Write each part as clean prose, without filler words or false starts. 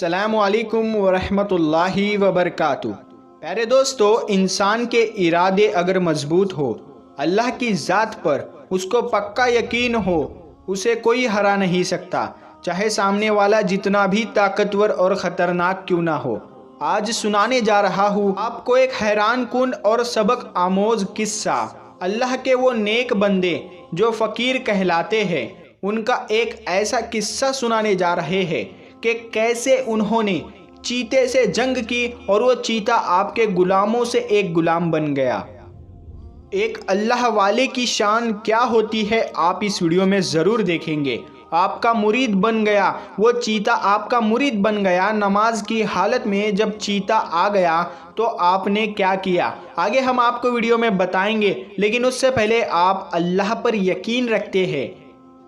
السلام علیکم ورحمۃ اللہ وبرکاتہ۔ پیارے دوستو، انسان کے ارادے اگر مضبوط ہو، اللہ کی ذات پر اس کو پکا یقین ہو، اسے کوئی ہرا نہیں سکتا، چاہے سامنے والا جتنا بھی طاقتور اور خطرناک کیوں نہ ہو۔ آج سنانے جا رہا ہوں آپ کو ایک حیران کن اور سبق آموز قصہ۔ اللہ کے وہ نیک بندے جو فقیر کہلاتے ہیں، ان کا ایک ایسا قصہ سنانے جا رہے ہیں کہ کیسے انہوں نے چیتے سے جنگ کی اور وہ چیتا آپ کے غلاموں سے ایک غلام بن گیا۔ ایک اللہ والے کی شان کیا ہوتی ہے آپ اس ویڈیو میں ضرور دیکھیں گے۔ آپ کا مرید بن گیا، وہ چیتا آپ کا مرید بن گیا۔ نماز کی حالت میں جب چیتا آ گیا تو آپ نے کیا کیا، آگے ہم آپ کو ویڈیو میں بتائیں گے، لیکن اس سے پہلے آپ اللہ پر یقین رکھتے ہیں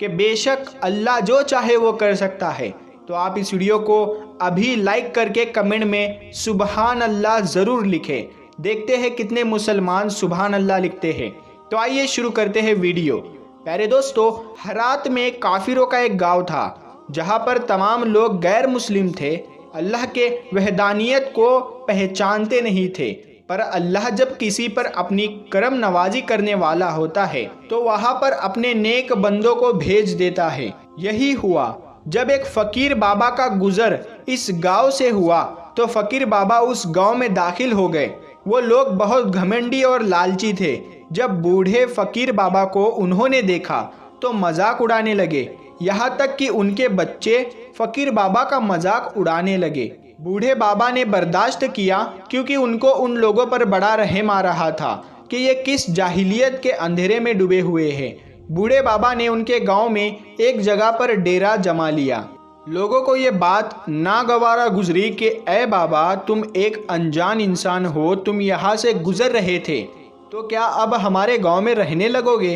کہ بے شک اللہ جو چاہے وہ کر سکتا ہے، تو آپ اس ویڈیو کو ابھی لائک کر کے کمنٹ میں سبحان اللہ ضرور لکھیں۔ دیکھتے ہیں کتنے مسلمان سبحان اللہ لکھتے ہیں۔ تو آئیے شروع کرتے ہیں ویڈیو۔ پیارے دوستو، ہرات میں کافروں کا ایک گاؤں تھا جہاں پر تمام لوگ غیر مسلم تھے، اللہ کے وحدانیت کو پہچانتے نہیں تھے، پر اللہ جب کسی پر اپنی کرم نوازی کرنے والا ہوتا ہے تو وہاں پر اپنے نیک بندوں کو بھیج دیتا ہے۔ یہی ہوا جب ایک فقیر بابا کا گزر اس گاؤں سے ہوا تو فقیر بابا اس گاؤں میں داخل ہو گئے۔ وہ لوگ بہت گھمنڈی اور لالچی تھے۔ جب بوڑھے فقیر بابا کو انہوں نے دیکھا تو مذاق اڑانے لگے، یہاں تک کہ ان کے بچے فقیر بابا کا مذاق اڑانے لگے۔ بوڑھے بابا نے برداشت کیا کیونکہ ان کو ان لوگوں پر بڑا رحم آ رہا تھا کہ یہ کس جاہلیت کے اندھیرے میں ڈوبے ہوئے ہیں۔ بوڑھے بابا نے ان کے گاؤں میں ایک جگہ پر ڈیرا جما لیا۔ لوگوں کو یہ بات ناگوارا گزری کہ اے بابا، تم ایک انجان انسان ہو، تم یہاں سے گزر رہے تھے تو کیا اب ہمارے گاؤں میں رہنے لگو گے؟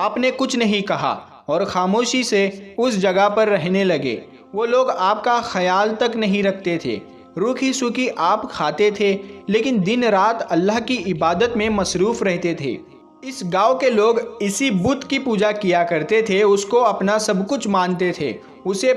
آپ نے کچھ نہیں کہا اور خاموشی سے اس جگہ پر رہنے لگے۔ وہ لوگ آپ کا خیال تک نہیں رکھتے تھے، روکھی سوکھی آپ کھاتے تھے، لیکن دن رات اللہ کی عبادت میں مصروف رہتے تھے۔ اس گاؤں کے لوگ اسی بت کی پوجا کیا کرتے تھے، اس کو اپنا سب کچھ مانتے تھے، اسے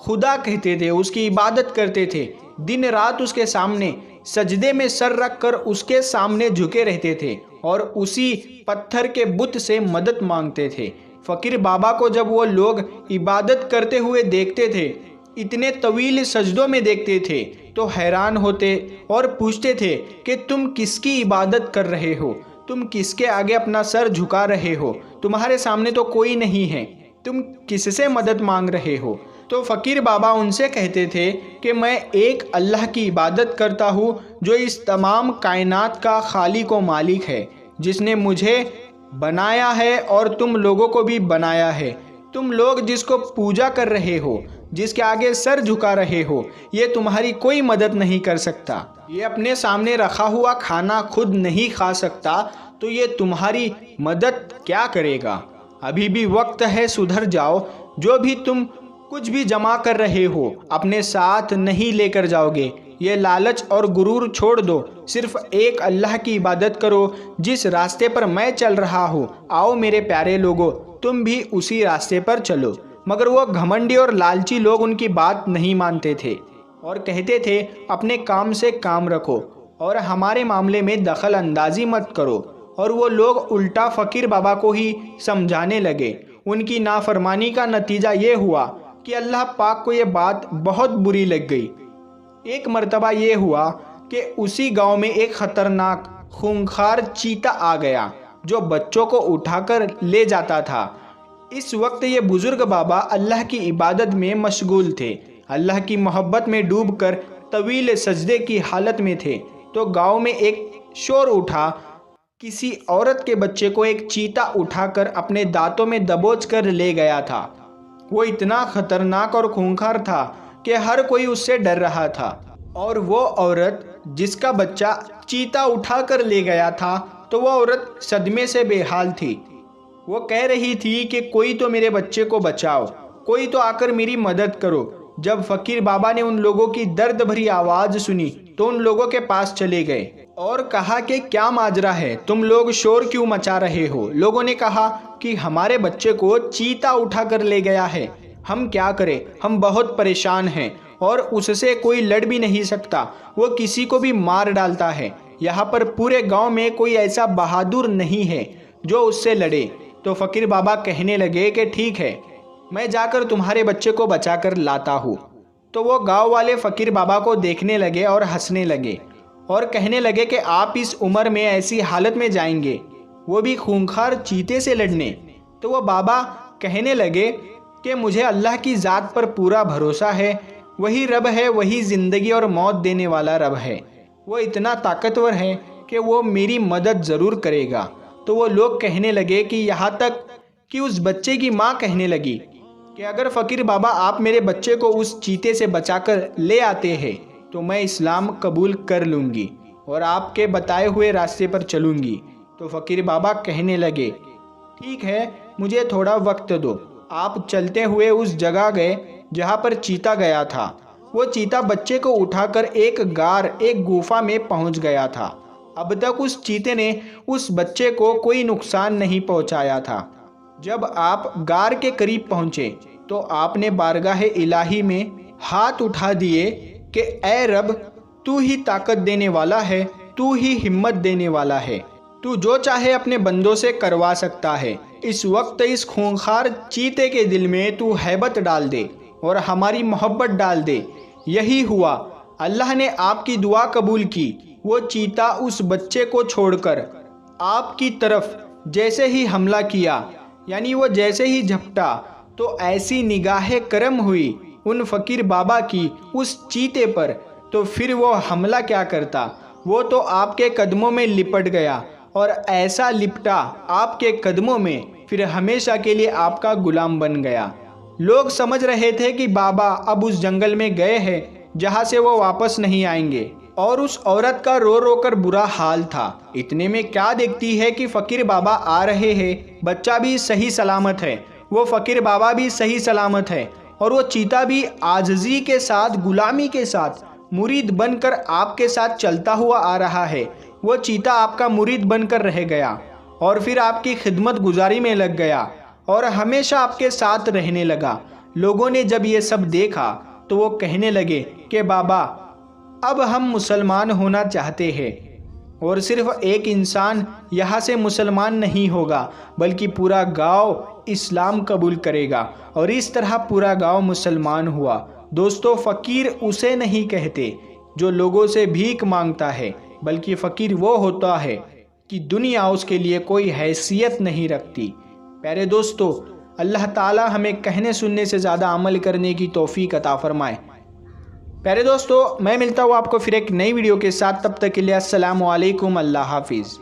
خدا کہتے تھے، اس کی عبادت کرتے تھے، دن رات اس کے سامنے سجدے میں سر رکھ کر اس کے سامنے جھکے رہتے تھے اور اسی پتھر کے بت سے مدد مانگتے تھے۔ فقیر بابا کو جب وہ لوگ عبادت کرتے ہوئے دیکھتے تھے، اتنے طویل سجدوں میں دیکھتے تھے تو حیران ہوتے اور پوچھتے تھے کہ تم کس کی عبادت کر رہے ہو، تم کس کے آگے اپنا سر جھکا رہے ہو، تمہارے سامنے تو کوئی نہیں ہے، تم کس سے مدد مانگ رہے ہو؟ تو فقیر بابا ان سے کہتے تھے کہ میں ایک اللہ کی عبادت کرتا ہوں جو اس تمام کائنات کا خالق و مالک ہے، جس نے مجھے بنایا ہے اور تم لوگوں کو بھی بنایا ہے۔ تم لوگ جس کو پوجا کر رہے ہو، جس کے آگے سر جھکا رہے ہو، یہ تمہاری کوئی مدد نہیں کر سکتا۔ یہ اپنے سامنے رکھا ہوا کھانا خود نہیں کھا سکتا تو یہ تمہاری مدد کیا کرے گا؟ ابھی بھی وقت ہے، سدھر جاؤ۔ جو بھی تم کچھ بھی جمع کر رہے ہو اپنے ساتھ نہیں لے کر جاؤ گے۔ یہ لالچ اور غرور چھوڑ دو، صرف ایک اللہ کی عبادت کرو جس راستے پر میں چل رہا ہوں۔ آؤ میرے پیارے لوگوں، تم بھی اسی راستے پر چلو۔ مگر وہ گھمنڈی اور لالچی لوگ ان کی بات نہیں مانتے تھے اور کہتے تھے اپنے کام سے کام رکھو اور ہمارے معاملے میں دخل اندازی مت کرو، اور وہ لوگ الٹا فقیر بابا کو ہی سمجھانے لگے۔ ان کی نافرمانی کا نتیجہ یہ ہوا کہ اللہ پاک کو یہ بات بہت بری لگ گئی۔ ایک مرتبہ یہ ہوا کہ اسی گاؤں میں ایک خطرناک خونخوار چیتا آ گیا جو بچوں کو اٹھا کر لے جاتا تھا۔ اس وقت یہ بزرگ بابا اللہ کی عبادت میں مشغول تھے، اللہ کی محبت میں ڈوب کر طویل سجدے کی حالت میں تھے، تو گاؤں میں ایک شور اٹھا، کسی عورت کے بچے کو ایک چیتا اٹھا کر اپنے دانتوں میں دبوچ کر لے گیا تھا۔ وہ اتنا خطرناک اور خونخوار تھا کہ ہر کوئی اس سے ڈر رہا تھا، اور وہ عورت جس کا بچہ چیتا اٹھا کر لے گیا تھا تو وہ عورت صدمے سے بے حال تھی۔ وہ کہہ رہی تھی کہ کوئی تو میرے بچے کو بچاؤ، کوئی تو آ کر میری مدد کرو۔ جب فقیر بابا نے ان لوگوں کی درد بھری آواز سنی تو ان لوگوں کے پاس چلے گئے اور کہا کہ کیا ماجرا ہے، تم لوگ شور کیوں مچا رہے ہو؟ لوگوں نے کہا کہ ہمارے بچے کو چیتا اٹھا کر لے گیا ہے، ہم کیا کریں، ہم بہت پریشان ہیں۔ اور اس سے کوئی لڑ بھی نہیں سکتا، وہ کسی کو بھی مار ڈالتا ہے۔ یہاں پر پورے گاؤں میں کوئی ایسا بہادر نہیں ہے جو اس سے لڑے۔ تو فقیر بابا کہنے لگے کہ ٹھیک ہے، میں جا کر تمہارے بچے کو بچا کر لاتا ہوں۔ تو وہ گاؤں والے فقیر بابا کو دیکھنے لگے اور ہنسنے لگے اور کہنے لگے کہ آپ اس عمر میں ایسی حالت میں جائیں گے، وہ بھی خونخوار چیتے سے لڑنے؟ تو وہ بابا کہنے لگے کہ مجھے اللہ کی ذات پر پورا بھروسہ ہے، وہی رب ہے، وہی زندگی اور موت دینے والا رب ہے، وہ اتنا طاقتور ہے کہ وہ میری مدد ضرور کرے گا۔ تو وہ لوگ کہنے لگے کہ یہاں تک کہ اس بچے کی ماں کہنے لگی کہ اگر فقیر بابا آپ میرے بچے کو اس چیتے سے بچا کر لے آتے ہیں تو میں اسلام قبول کر لوں گی اور آپ کے بتائے ہوئے راستے پر چلوں گی۔ تو فقیر بابا کہنے لگے ٹھیک ہے، مجھے تھوڑا وقت دو۔ آپ چلتے ہوئے اس جگہ گئے جہاں پر چیتا گیا تھا۔ وہ چیتا بچے کو اٹھا کر ایک گوفا میں پہنچ گیا تھا۔ اب تک اس چیتے نے اس بچے کو کوئی نقصان نہیں پہنچایا تھا۔ جب آپ غار کے قریب پہنچے تو آپ نے بارگاہ الہی میں ہاتھ اٹھا دیے کہ اے رب، تو ہی طاقت دینے والا ہے، تو ہی ہمت دینے والا ہے، تو جو چاہے اپنے بندوں سے کروا سکتا ہے۔ اس وقت اس خونخوار چیتے کے دل میں تو ہیبت ڈال دے اور ہماری محبت ڈال دے۔ یہی ہوا، اللہ نے آپ کی دعا قبول کی۔ وہ چیتا اس بچے کو چھوڑ کر آپ کی طرف جیسے ہی حملہ کیا، یعنی وہ جیسے ہی جھپٹا، تو ایسی نگاہ کرم ہوئی ان فقیر بابا کی اس چیتے پر، تو پھر وہ حملہ کیا کرتا، وہ تو آپ کے قدموں میں لپٹ گیا اور ایسا لپٹا آپ کے قدموں میں، پھر ہمیشہ کے لیے آپ کا غلام بن گیا۔ لوگ سمجھ رہے تھے کہ بابا اب اس جنگل میں گئے ہیں جہاں سے وہ واپس نہیں آئیں گے، اور اس عورت کا رو رو کر برا حال تھا۔ اتنے میں کیا دیکھتی ہے کہ فقیر بابا آ رہے ہیں، بچہ بھی صحیح سلامت ہے، وہ فقیر بابا بھی صحیح سلامت ہے، اور وہ چیتا بھی عاجزی کے ساتھ، غلامی کے ساتھ مرید بن کر آپ کے ساتھ چلتا ہوا آ رہا ہے۔ وہ چیتا آپ کا مرید بن کر رہ گیا اور پھر آپ کی خدمت گزاری میں لگ گیا اور ہمیشہ آپ کے ساتھ رہنے لگا۔ لوگوں نے جب یہ سب دیکھا تو وہ کہنے لگے کہ بابا اب ہم مسلمان ہونا چاہتے ہیں، اور صرف ایک انسان یہاں سے مسلمان نہیں ہوگا بلکہ پورا گاؤں اسلام قبول کرے گا، اور اس طرح پورا گاؤں مسلمان ہوا۔ دوستو، فقیر اسے نہیں کہتے جو لوگوں سے بھیک مانگتا ہے، بلکہ فقیر وہ ہوتا ہے کہ دنیا اس کے لیے کوئی حیثیت نہیں رکھتی۔ پیارے دوستو، اللہ تعالی ہمیں کہنے سننے سے زیادہ عمل کرنے کی توفیق عطا فرمائے۔ پیارے دوستو، میں ملتا ہوں آپ کو پھر ایک نئی ویڈیو کے ساتھ، تب تک کے لیے السلام علیکم، اللہ حافظ۔